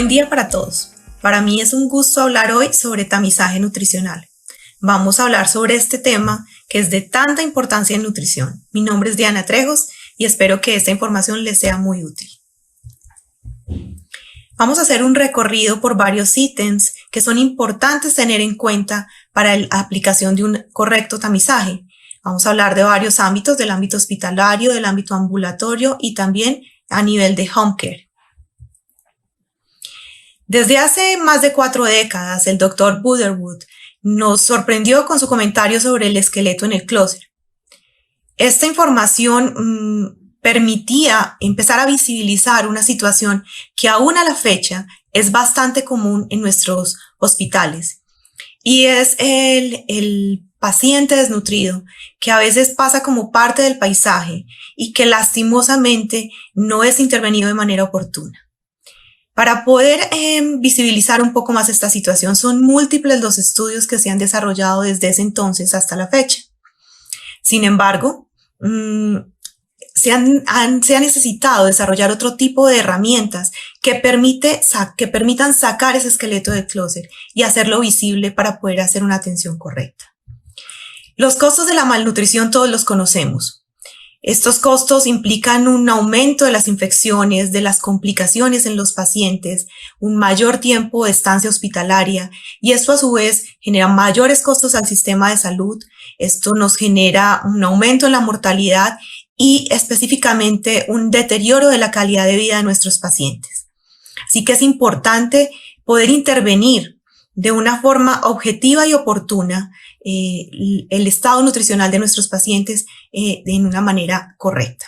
Buen día para todos. Para mí es un gusto hablar hoy sobre tamizaje nutricional. Vamos a hablar sobre este tema que es de tanta importancia en nutrición. Mi nombre es Diana Trejos y espero que esta información les sea muy útil. Vamos a hacer un recorrido por varios ítems que son importantes tener en cuenta para la aplicación de un correcto tamizaje. Vamos a hablar de varios ámbitos, del ámbito hospitalario, del ámbito ambulatorio y también a nivel de home care. Desde hace más de 4 décadas, el Dr. Butterwood nos sorprendió con su comentario sobre el esqueleto en el clóset. Esta información permitía empezar a visibilizar una situación que aún a la fecha es bastante común en nuestros hospitales, y es el paciente desnutrido, que a veces pasa como parte del paisaje y que lastimosamente no es intervenido de manera oportuna. Para poder visibilizar un poco más esta situación, son múltiples los estudios que se han desarrollado desde ese entonces hasta la fecha. Sin embargo, se ha necesitado desarrollar otro tipo de herramientas que permitan sacar ese esqueleto del clóset y hacerlo visible para poder hacer una atención correcta. Los costos de la malnutrición todos los conocemos. Estos costos implican un aumento de las infecciones, de las complicaciones en los pacientes, un mayor tiempo de estancia hospitalaria, y esto a su vez genera mayores costos al sistema de salud. Esto nos genera un aumento en la mortalidad y específicamente un deterioro de la calidad de vida de nuestros pacientes. Así que es importante poder intervenir de una forma objetiva y oportuna el estado nutricional de nuestros pacientes en una manera correcta.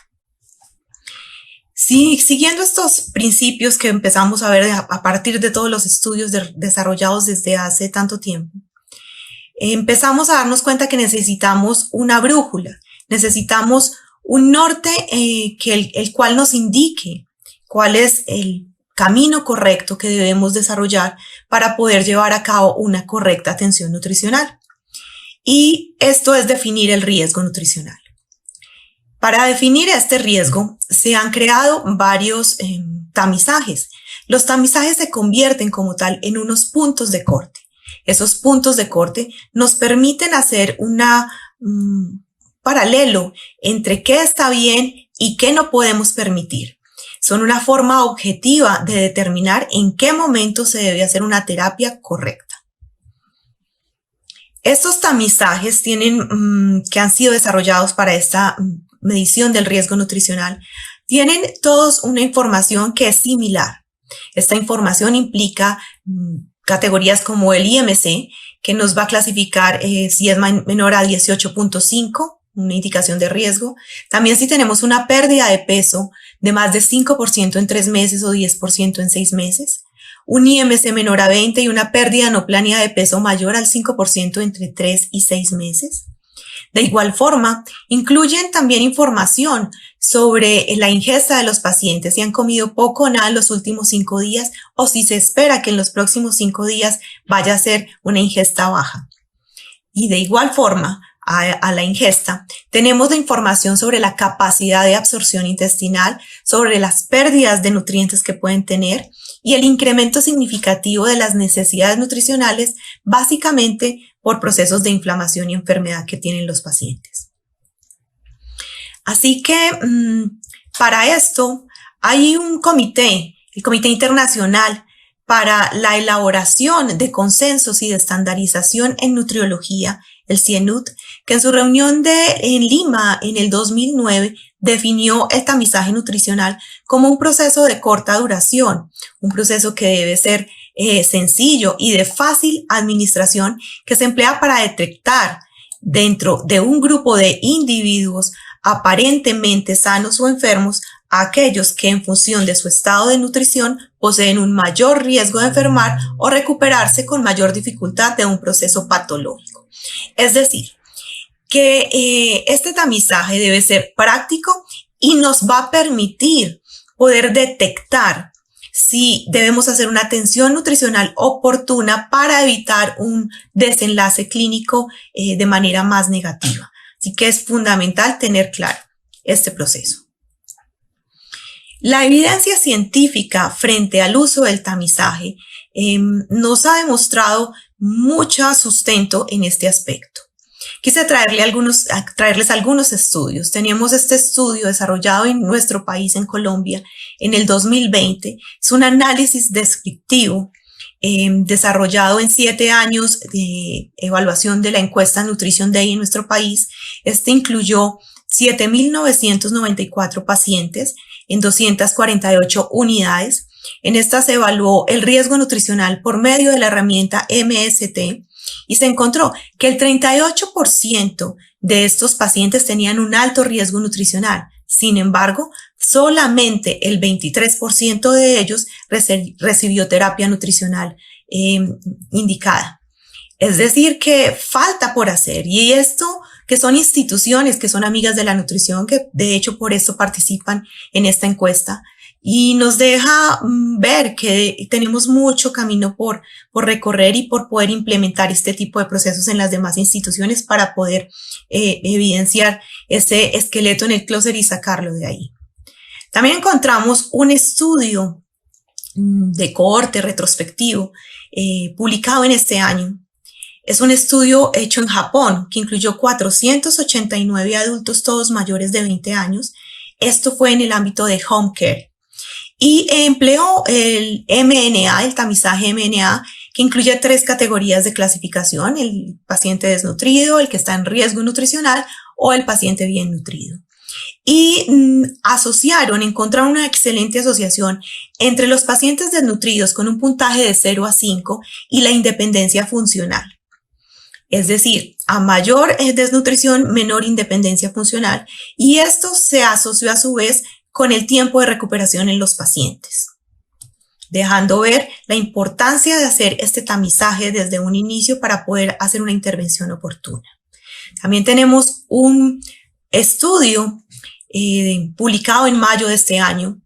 Siguiendo estos principios que empezamos a ver a partir de todos los estudios desarrollados desde hace tanto tiempo, empezamos a darnos cuenta que necesitamos una brújula, necesitamos un norte el cual nos indique cuál es el camino correcto que debemos desarrollar para poder llevar a cabo una correcta atención nutricional. Y esto es definir el riesgo nutricional. Para definir este riesgo se han creado varios tamizajes. Los tamizajes se convierten como tal en unos puntos de corte. Esos puntos de corte nos permiten hacer un paralelo entre qué está bien y qué no podemos permitir. Son una forma objetiva de determinar en qué momento se debe hacer una terapia correcta. Estos tamizajes que han sido desarrollados para esta medición del riesgo nutricional tienen todos una información que es similar. Esta información implica categorías como el IMC, que nos va a clasificar si es menor a 18.5, una indicación de riesgo. También si tenemos una pérdida de peso de más de 5% en 3 meses o 10% en 6 meses. Un IMC menor a 20 y una pérdida no planeada de peso mayor al 5% entre 3 y 6 meses. De igual forma, incluyen también información sobre la ingesta de los pacientes, si han comido poco o nada en los últimos 5 días o si se espera que en los próximos 5 días vaya a ser una ingesta baja. Y de igual forma, a la ingesta, tenemos la información sobre la capacidad de absorción intestinal, sobre las pérdidas de nutrientes que pueden tener y el incremento significativo de las necesidades nutricionales, básicamente por procesos de inflamación y enfermedad que tienen los pacientes. Así que para esto hay un comité, el Comité Internacional para la elaboración de consensos y de estandarización en nutriología, el CIENUT, que en su reunión en Lima en el 2009 definió el tamizaje nutricional como un proceso de corta duración, un proceso que debe ser sencillo y de fácil administración, que se emplea para detectar dentro de un grupo de individuos aparentemente sanos o enfermos a aquellos que en función de su estado de nutrición poseen un mayor riesgo de enfermar o recuperarse con mayor dificultad de un proceso patológico. Es decir, que este tamizaje debe ser práctico y nos va a permitir poder detectar si debemos hacer una atención nutricional oportuna para evitar un desenlace clínico de manera más negativa. Así que es fundamental tener claro este proceso. La evidencia científica frente al uso del tamizaje nos ha demostrado mucho sustento en este aspecto. Quise traerles algunos estudios. Teníamos este estudio desarrollado en nuestro país, en Colombia, en el 2020. Es un análisis descriptivo desarrollado en 7 años de evaluación de la encuesta Nutrition Day en nuestro país. Este incluyó 7.994 pacientes en 248 unidades. En esta se evaluó el riesgo nutricional por medio de la herramienta MST y se encontró que el 38% de estos pacientes tenían un alto riesgo nutricional. Sin embargo, solamente el 23% de ellos recibió terapia nutricional indicada. Es decir, que falta por hacer, y esto que son instituciones que son amigas de la nutrición, que de hecho por esto participan en esta encuesta, y nos deja ver que tenemos mucho camino por recorrer y por poder implementar este tipo de procesos en las demás instituciones para poder evidenciar ese esqueleto en el clúster y sacarlo de ahí. También encontramos un estudio de cohorte retrospectivo publicado en este año. Es un estudio hecho en Japón que incluyó 489 adultos, todos mayores de 20 años. Esto fue en el ámbito de home care. Y empleó el MNA, el tamizaje MNA, que incluye 3 categorías de clasificación: el paciente desnutrido, el que está en riesgo nutricional o el paciente bien nutrido. Y encontraron una excelente asociación entre los pacientes desnutridos con un puntaje de 0 a 5 y la independencia funcional. Es decir, a mayor desnutrición, menor independencia funcional, y esto se asoció a su vez con el tiempo de recuperación en los pacientes, dejando ver la importancia de hacer este tamizaje desde un inicio para poder hacer una intervención oportuna. También tenemos un estudio publicado en mayo de este año.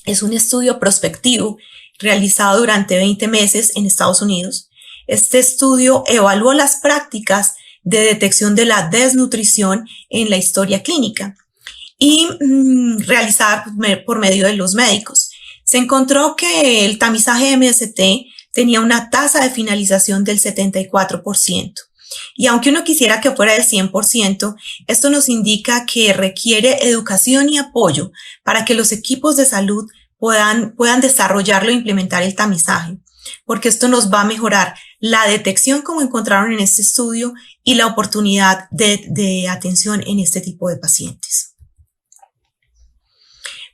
Es un estudio prospectivo realizado durante 20 meses en Estados Unidos. Este estudio evaluó las prácticas de detección de la desnutrición en la historia clínica y realizada por medio de los médicos. Se encontró que el tamizaje MST tenía una tasa de finalización del 74%. Y aunque uno quisiera que fuera del 100%, esto nos indica que requiere educación y apoyo para que los equipos de salud puedan desarrollarlo e implementar el tamizaje, porque esto nos va a mejorar la detección como encontraron en este estudio y la oportunidad de atención en este tipo de pacientes.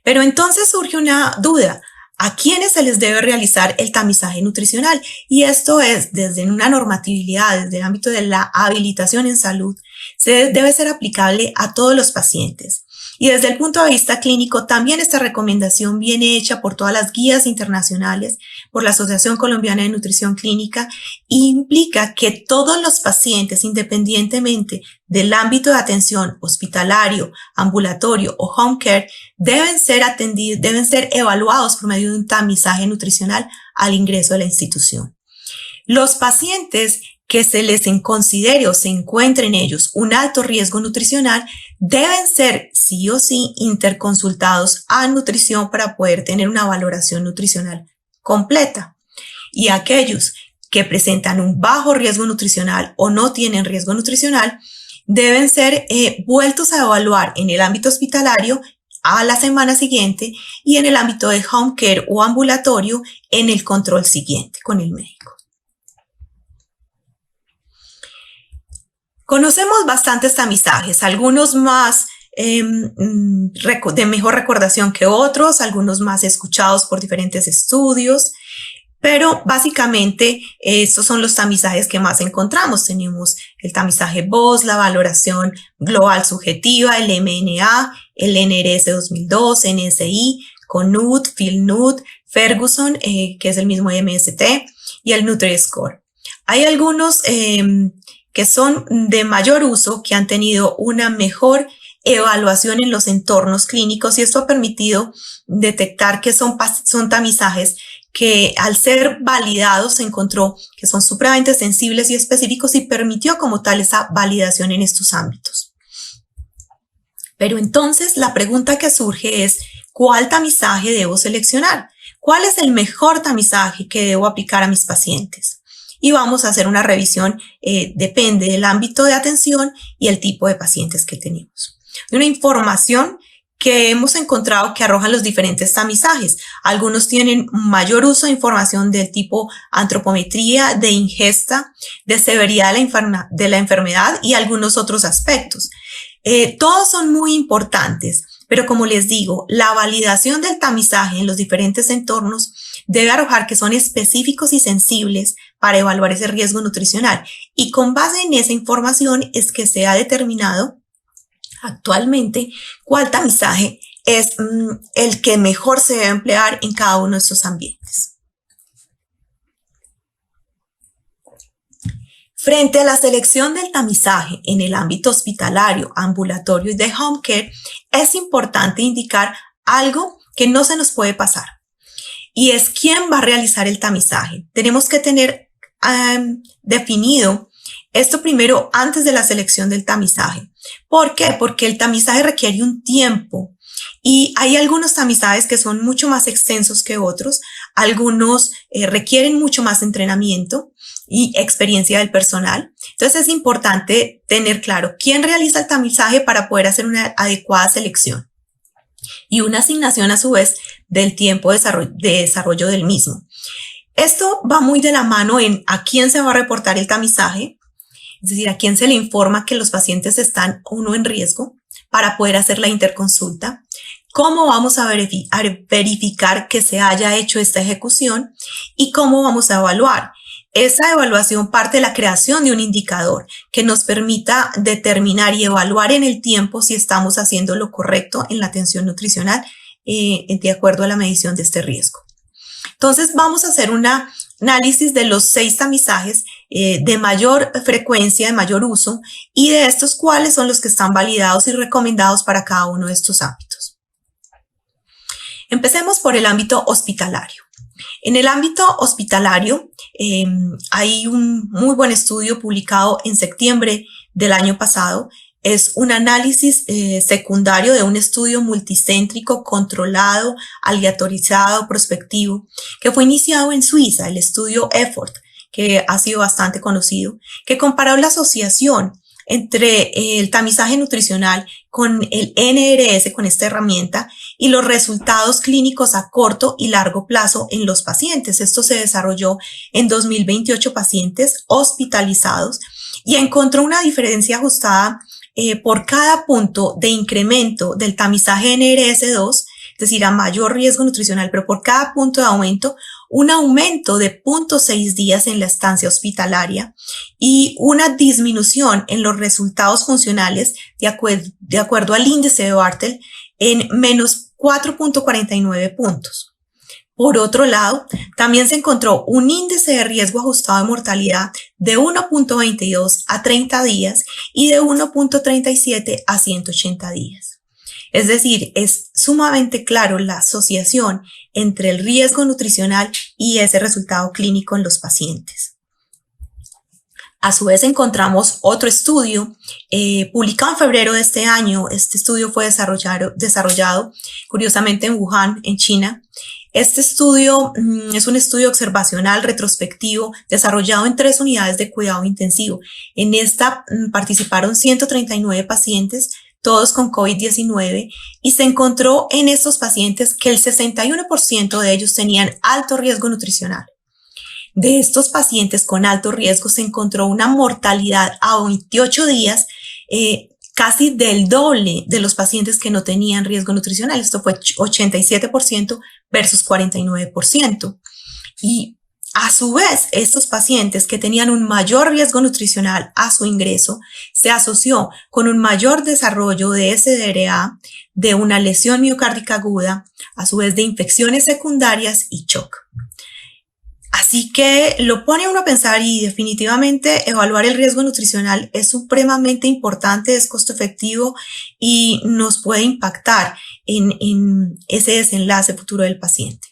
Pero entonces surge una duda: ¿a quiénes se les debe realizar el tamizaje nutricional? Y esto es, desde una normatividad, desde el ámbito de la habilitación en salud, debe ser aplicable a todos los pacientes. Y desde el punto de vista clínico, también esta recomendación viene hecha por todas las guías internacionales, por la Asociación Colombiana de Nutrición Clínica, e implica que todos los pacientes, independientemente del ámbito de atención hospitalario, ambulatorio o home care, deben ser evaluados por medio de un tamizaje nutricional al ingreso a la institución. Los pacientes que se les considere o se encuentre en ellos un alto riesgo nutricional deben ser sí o sí interconsultados a nutrición para poder tener una valoración nutricional completa. Y aquellos que presentan un bajo riesgo nutricional o no tienen riesgo nutricional deben ser vueltos a evaluar en el ámbito hospitalario a la semana siguiente y en el ámbito de home care o ambulatorio en el control siguiente con el médico. Conocemos bastantes tamizajes, algunos más de mejor recordación que otros, algunos más escuchados por diferentes estudios, pero básicamente estos son los tamizajes que más encontramos. Tenemos el tamizaje BOSS, la valoración global subjetiva, el MNA, el NRS 2002, NSI, CONUT, PhilNut, Ferguson, que es el mismo MST, y el Nutri-Score. Hay algunos que son de mayor uso, que han tenido una mejor evaluación en los entornos clínicos, y esto ha permitido detectar que son tamizajes que al ser validados se encontró que son supremamente sensibles y específicos, y permitió como tal esa validación en estos ámbitos. Pero entonces la pregunta que surge es: ¿cuál tamizaje debo seleccionar? ¿Cuál es el mejor tamizaje que debo aplicar a mis pacientes? Y vamos a hacer una revisión, depende del ámbito de atención y el tipo de pacientes que tenemos. Una información que hemos encontrado que arrojan los diferentes tamizajes. Algunos tienen mayor uso de información del tipo antropometría, de ingesta, de severidad de la enfermedad y algunos otros aspectos. Todos son muy importantes, pero como les digo, la validación del tamizaje en los diferentes entornos debe arrojar que son específicos y sensibles para evaluar ese riesgo nutricional. Y con base en esa información es que se ha determinado actualmente cuál tamizaje es el que mejor se debe emplear en cada uno de estos ambientes. Frente a la selección del tamizaje en el ámbito hospitalario, ambulatorio y de home care, es importante indicar algo que no se nos puede pasar, y es quién va a realizar el tamizaje. Tenemos que tener definido esto primero antes de la selección del tamizaje. ¿Por qué? Porque el tamizaje requiere un tiempo y hay algunos tamizajes que son mucho más extensos que otros. Algunos requieren mucho más entrenamiento y experiencia del personal. Entonces es importante tener claro quién realiza el tamizaje para poder hacer una adecuada selección y una asignación a su vez del tiempo de desarrollo del mismo. Esto va muy de la mano en a quién se va a reportar el tamizaje, es decir, a quién se le informa que los pacientes están o no en riesgo para poder hacer la interconsulta, cómo vamos a verificar que se haya hecho esta ejecución y cómo vamos a evaluar. Esa evaluación parte de la creación de un indicador que nos permita determinar y evaluar en el tiempo si estamos haciendo lo correcto en la atención nutricional de acuerdo a la medición de este riesgo. Entonces vamos a hacer un análisis de los 6 tamizajes de mayor frecuencia, de mayor uso, y de estos cuáles son los que están validados y recomendados para cada uno de estos ámbitos. Empecemos por el ámbito hospitalario. En el ámbito hospitalario hay un muy buen estudio publicado en septiembre del año pasado. Es un análisis secundario de un estudio multicéntrico, controlado, aleatorizado, prospectivo, que fue iniciado en Suiza, el estudio EFFORT, que ha sido bastante conocido, que comparó la asociación entre el tamizaje nutricional con el NRS, con esta herramienta, y los resultados clínicos a corto y largo plazo en los pacientes. Esto se desarrolló en 2028 pacientes hospitalizados y encontró una diferencia ajustada por cada punto de incremento del tamizaje NRS2, es decir, a mayor riesgo nutricional, pero por cada punto de aumento, un aumento de 0.6 días en la estancia hospitalaria y una disminución en los resultados funcionales de acuerdo al índice de Bartel en menos 4.49 puntos. Por otro lado, también se encontró un índice de riesgo ajustado de mortalidad de 1.22 a 30 días y de 1.37 a 180 días. Es decir, es sumamente claro la asociación entre el riesgo nutricional y ese resultado clínico en los pacientes. A su vez encontramos otro estudio publicado en febrero de este año. Este estudio fue desarrollado curiosamente en Wuhan, en China. Este estudio es un estudio observacional retrospectivo desarrollado en 3 unidades de cuidado intensivo. En esta participaron 139 pacientes, todos con COVID-19, y se encontró en estos pacientes que el 61% de ellos tenían alto riesgo nutricional. De estos pacientes con alto riesgo se encontró una mortalidad a 28 días casi del doble de los pacientes que no tenían riesgo nutricional. Esto fue 87% versus 49%. Y a su vez, estos pacientes que tenían un mayor riesgo nutricional a su ingreso se asoció con un mayor desarrollo de SDRA, de una lesión miocárdica aguda, a su vez de infecciones secundarias y shock. Así que lo pone a uno a pensar, y definitivamente evaluar el riesgo nutricional es supremamente importante, es costo efectivo y nos puede impactar en ese desenlace futuro del paciente.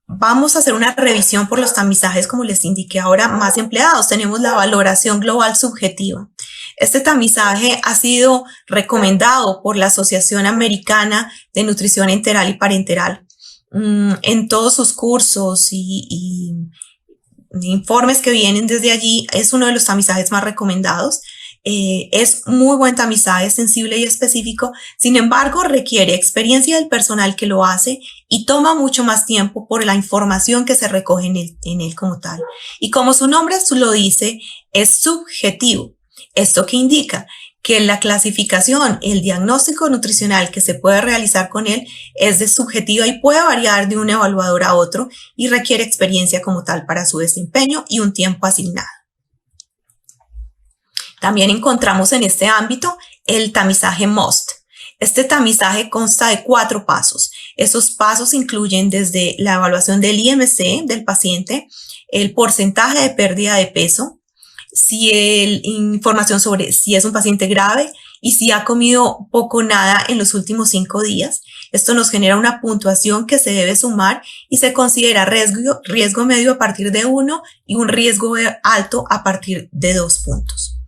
Vamos a hacer una revisión por los tamizajes, como les indiqué ahora, más empleados. Tenemos la valoración global subjetiva. Este tamizaje ha sido recomendado por la Asociación Americana de Nutrición Enteral y Parenteral. En todos sus cursos y informes que vienen desde allí, es uno de los tamizajes más recomendados. Es muy buen tamizaje, sensible y específico. Sin embargo, requiere experiencia del personal que lo hace y toma mucho más tiempo por la información que se recoge en él como tal. Y como su nombre lo dice, es subjetivo. ¿Esto qué indica? Que la clasificación, el diagnóstico nutricional que se puede realizar con él es de subjetiva y puede variar de un evaluador a otro y requiere experiencia como tal para su desempeño y un tiempo asignado. También encontramos en este ámbito el tamizaje MOST. Este tamizaje consta de 4 pasos. Esos pasos incluyen desde la evaluación del IMC del paciente, el porcentaje de pérdida de peso, información sobre si es un paciente grave y si ha comido poco o nada en los últimos 5 días. Esto nos genera una puntuación que se debe sumar y se considera riesgo medio a partir de 1 y un riesgo alto a partir de 2 puntos.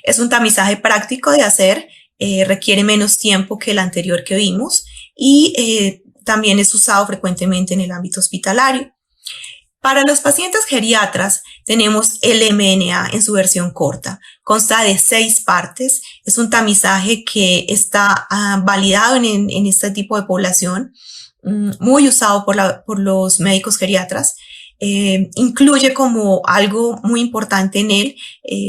Es un tamizaje práctico de hacer, requiere menos tiempo que el anterior que vimos y también es usado frecuentemente en el ámbito hospitalario. Para los pacientes geriatras tenemos el MNA en su versión corta. Consta de 6 partes. Es un tamizaje que está validado en este tipo de población, muy usado por los médicos geriatras. Incluye como algo muy importante en él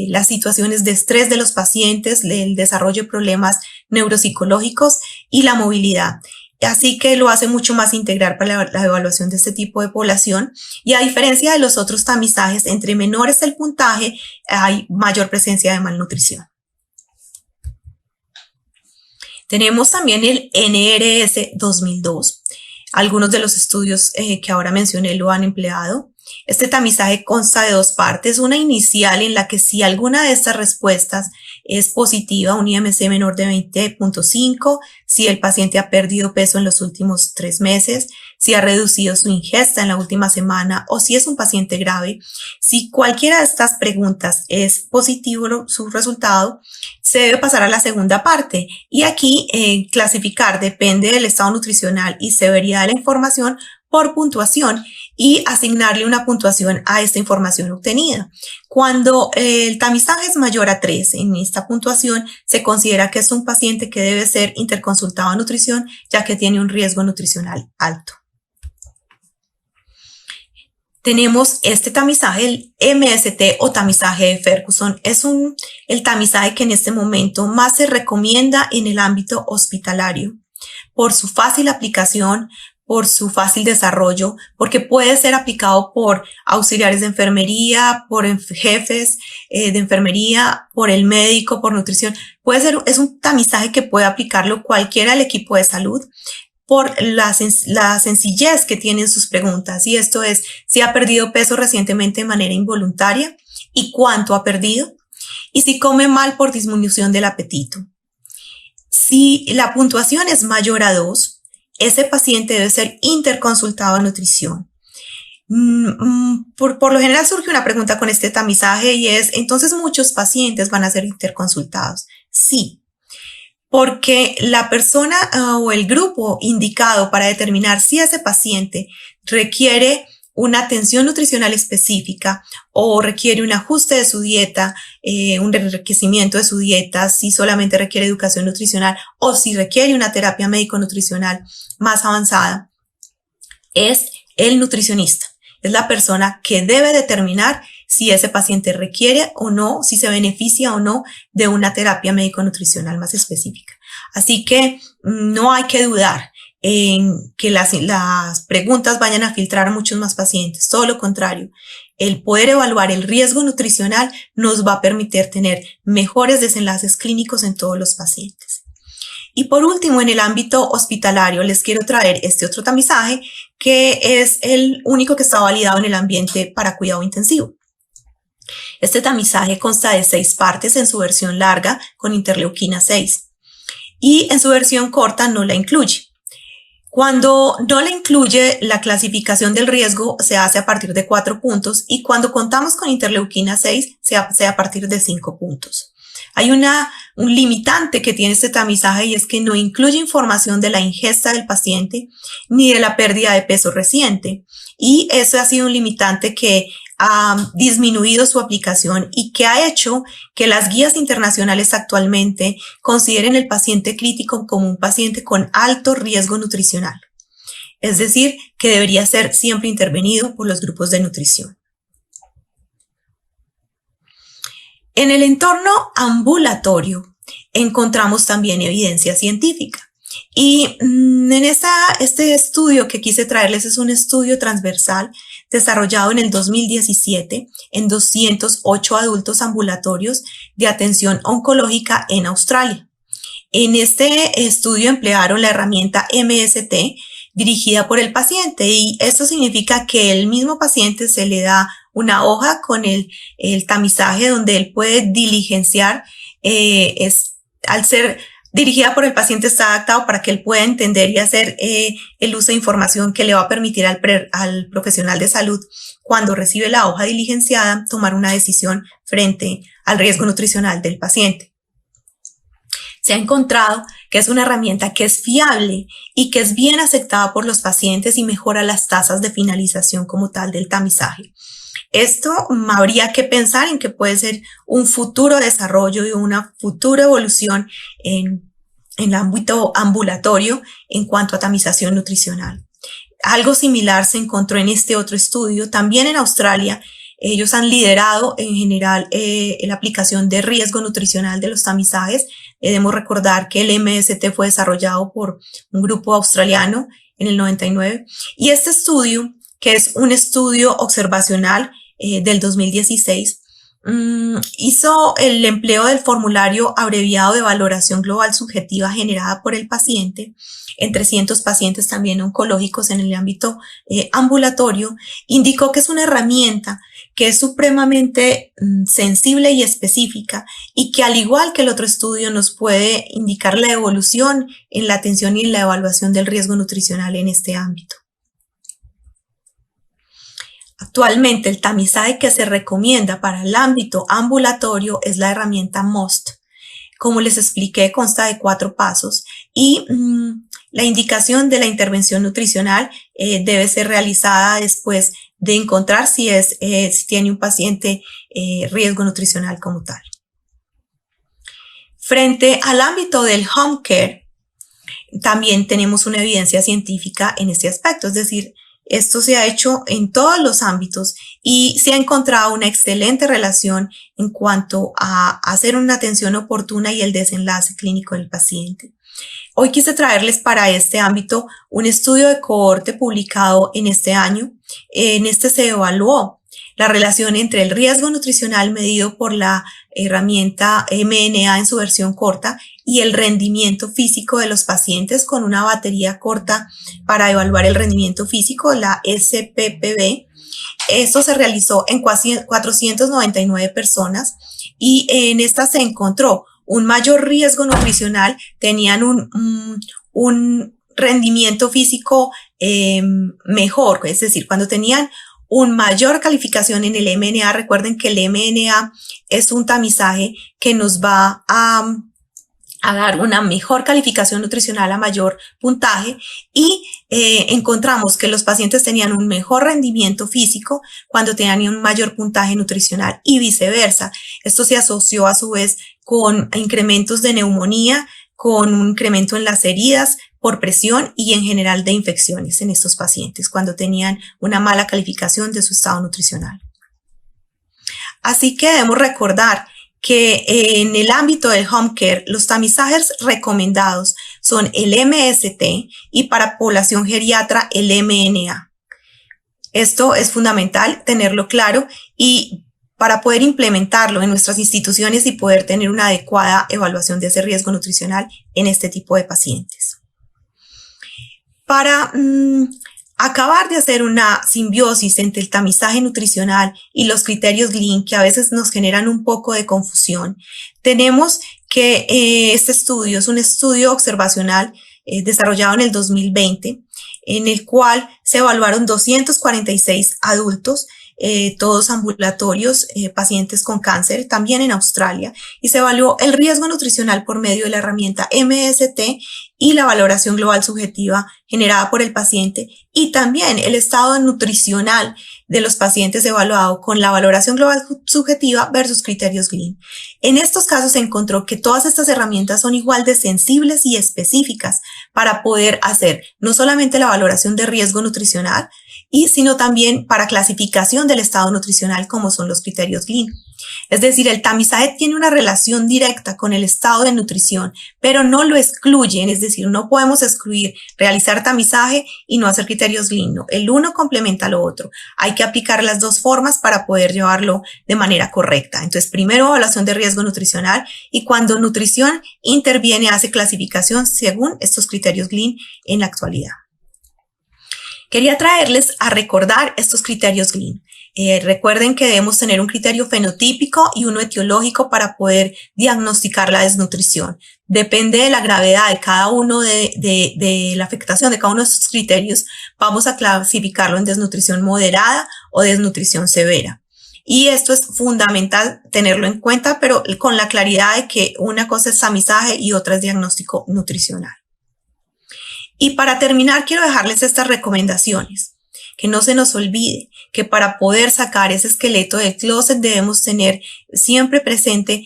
las situaciones de estrés de los pacientes, el desarrollo de problemas neuropsicológicos y la movilidad. Así que lo hace mucho más integral para la evaluación de este tipo de población. Y a diferencia de los otros tamizajes, entre menores el puntaje, hay mayor presencia de malnutrición. Tenemos también el NRS 2002. Algunos de los estudios que ahora mencioné lo han empleado. Este tamizaje consta de 2 partes, una inicial en la que si alguna de estas respuestas es positiva, un IMC menor de 20.5, si el paciente ha perdido peso en los últimos 3 meses, si ha reducido su ingesta en la última semana o si es un paciente grave. Si cualquiera de estas preguntas es positivo su resultado, se debe pasar a la segunda parte y aquí clasificar depende del estado nutricional y severidad de la información por puntuación y asignarle una puntuación a esta información obtenida. Cuando el tamizaje es mayor a 3 en esta puntuación, se considera que es un paciente que debe ser interconsultado a nutrición, ya que tiene un riesgo nutricional alto. Tenemos este tamizaje, el MST o tamizaje de Ferguson. Es el tamizaje que en este momento más se recomienda en el ámbito hospitalario por su fácil aplicación, por su fácil desarrollo, porque puede ser aplicado por auxiliares de enfermería, por jefes de enfermería, por el médico, por nutrición. Es un tamizaje que puede aplicarlo cualquiera del equipo de salud por la sencillez que tienen sus preguntas. Y esto es si ha perdido peso recientemente de manera involuntaria y cuánto ha perdido, y si come mal por disminución del apetito. Si la puntuación es mayor a 2, ese paciente debe ser interconsultado a nutrición. Por lo general surge una pregunta con este tamizaje y es, ¿entonces muchos pacientes van a ser interconsultados? Sí, porque la persona o el grupo indicado para determinar si ese paciente requiere una atención nutricional específica o requiere un ajuste de su dieta, un enriquecimiento de su dieta, si solamente requiere educación nutricional o si requiere una terapia médico-nutricional más avanzada, es el nutricionista. Es la persona que debe determinar si ese paciente requiere o no, si se beneficia o no de una terapia médico-nutricional más específica. Así que no hay que dudar en que las preguntas vayan a filtrar a muchos más pacientes. Todo lo contrario, el poder evaluar el riesgo nutricional nos va a permitir tener mejores desenlaces clínicos en todos los pacientes. Y por último, en el ámbito hospitalario, les quiero traer este otro tamizaje que es el único que está validado en el ambiente para cuidado intensivo. Este tamizaje consta de 6 partes en su versión larga con interleuquina 6 y en su versión corta no la incluye. Cuando no la incluye, la clasificación del riesgo se hace a partir de 4 puntos y cuando contamos con interleuquina 6 se hace a partir de 5 puntos. Hay un limitante que tiene este tamizaje y es que no incluye información de la ingesta del paciente ni de la pérdida de peso reciente. Y ese ha sido un limitante que ha disminuido su aplicación y que ha hecho que las guías internacionales actualmente consideren el paciente crítico como un paciente con alto riesgo nutricional. Es decir, que debería ser siempre intervenido por los grupos de nutrición. En el entorno ambulatorio encontramos también evidencia científica. Y este estudio que quise traerles es un estudio transversal desarrollado en el 2017 en 208 adultos ambulatorios de atención oncológica en Australia. En este estudio emplearon la herramienta MST dirigida por el paciente y esto significa que el mismo paciente se le da una hoja con el tamizaje donde él puede diligenciar, al ser dirigida por el paciente está adaptado para que él pueda entender y hacer el uso de información que le va a permitir al profesional de salud, cuando recibe la hoja diligenciada, tomar una decisión frente al riesgo nutricional del paciente. Se ha encontrado que es una herramienta que es fiable y que es bien aceptada por los pacientes y mejora las tasas de finalización como tal del tamizaje. Esto habría que pensar en que puede ser un futuro desarrollo y una futura evolución en el ámbito ambulatorio en cuanto a tamización nutricional. Algo similar se encontró en este otro estudio, también en Australia. Ellos han liderado en general la aplicación de riesgo nutricional de los tamizajes. Debemos recordar que el MST fue desarrollado por un grupo australiano en el 99 y este estudio, que es un estudio observacional del 2016, hizo el empleo del formulario abreviado de valoración global subjetiva generada por el paciente en 300 pacientes también oncológicos en el ámbito ambulatorio. Indicó que es una herramienta que es supremamente sensible y específica y que, al igual que el otro estudio, nos puede indicar la evolución en la atención y en la evaluación del riesgo nutricional en este ámbito. Actualmente, el tamizaje que se recomienda para el ámbito ambulatorio es la herramienta MOST. Como les expliqué, consta de 4 pasos y la indicación de la intervención nutricional debe ser realizada después de encontrar si tiene un paciente riesgo nutricional como tal. Frente al ámbito del home care, también tenemos una evidencia científica en este aspecto, es decir, esto se ha hecho en todos los ámbitos y se ha encontrado una excelente relación en cuanto a hacer una atención oportuna y el desenlace clínico del paciente. Hoy quise traerles para este ámbito un estudio de cohorte publicado en este año. En este se evaluó la relación entre el riesgo nutricional medido por la herramienta MNA en su versión corta y el rendimiento físico de los pacientes con una batería corta para evaluar el rendimiento físico, la SPPB. Esto se realizó en 499 personas y en esta se encontró un mayor riesgo nutricional, tenían un rendimiento físico mejor, es decir, cuando tenían una mayor calificación en el MNA. Recuerden que el MNA es un tamizaje que nos va a dar una mejor calificación nutricional a mayor puntaje y encontramos que los pacientes tenían un mejor rendimiento físico cuando tenían un mayor puntaje nutricional y viceversa. Esto se asoció a su vez con incrementos de neumonía, con un incremento en las heridas por presión y en general de infecciones en estos pacientes cuando tenían una mala calificación de su estado nutricional. Así que debemos recordar que en el ámbito del home care los tamizajes recomendados son el MST y para población geriatra el MNA. Esto es fundamental tenerlo claro y para poder implementarlo en nuestras instituciones y poder tener una adecuada evaluación de ese riesgo nutricional en este tipo de pacientes. Para acabar de hacer una simbiosis entre el tamizaje nutricional y los criterios Glean, que a veces nos generan un poco de confusión, tenemos que este estudio es un estudio observacional desarrollado en el 2020, en el cual se evaluaron 246 adultos todos ambulatorios, pacientes con cáncer, también en Australia, y se evaluó el riesgo nutricional por medio de la herramienta MST y la valoración global subjetiva generada por el paciente, y también el estado nutricional de los pacientes evaluado con la valoración global subjetiva versus criterios Glean. En estos casos se encontró que todas estas herramientas son igual de sensibles y específicas para poder hacer no solamente la valoración de riesgo nutricional, sino también para clasificación del estado nutricional, como son los criterios Glean. Es decir, el tamizaje tiene una relación directa con el estado de nutrición, pero no lo excluyen, es decir, no podemos excluir realizar tamizaje y no hacer criterios Glean. No, el uno complementa al otro. Hay que aplicar las dos formas para poder llevarlo de manera correcta. Entonces, primero evaluación de riesgo nutricional, y cuando nutrición interviene hace clasificación según estos criterios Glean en la actualidad. Quería traerles a recordar estos criterios Glean. Recuerden que debemos tener un criterio fenotípico y uno etiológico para poder diagnosticar la desnutrición. Depende de la gravedad de cada uno de la afectación de cada uno de estos criterios, vamos a clasificarlo en desnutrición moderada o desnutrición severa. Y esto es fundamental tenerlo en cuenta, pero con la claridad de que una cosa es tamizaje y otra es diagnóstico nutricional. Y para terminar, quiero dejarles estas recomendaciones. Que no se nos olvide que para poder sacar ese esqueleto del closet debemos tener siempre presente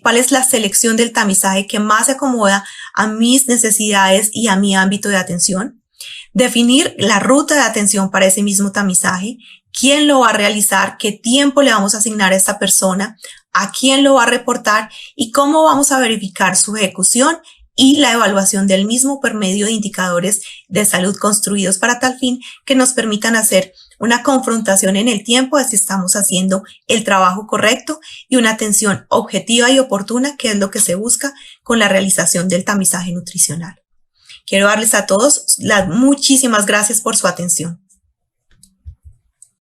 cuál es la selección del tamizaje que más se acomoda a mis necesidades y a mi ámbito de atención. Definir la ruta de atención para ese mismo tamizaje, quién lo va a realizar, qué tiempo le vamos a asignar a esta persona, a quién lo va a reportar y cómo vamos a verificar su ejecución y la evaluación del mismo por medio de indicadores de salud construidos para tal fin que nos permitan hacer una confrontación en el tiempo de si estamos haciendo el trabajo correcto y una atención objetiva y oportuna, que es lo que se busca con la realización del tamizaje nutricional. Quiero darles a todos las muchísimas gracias por su atención.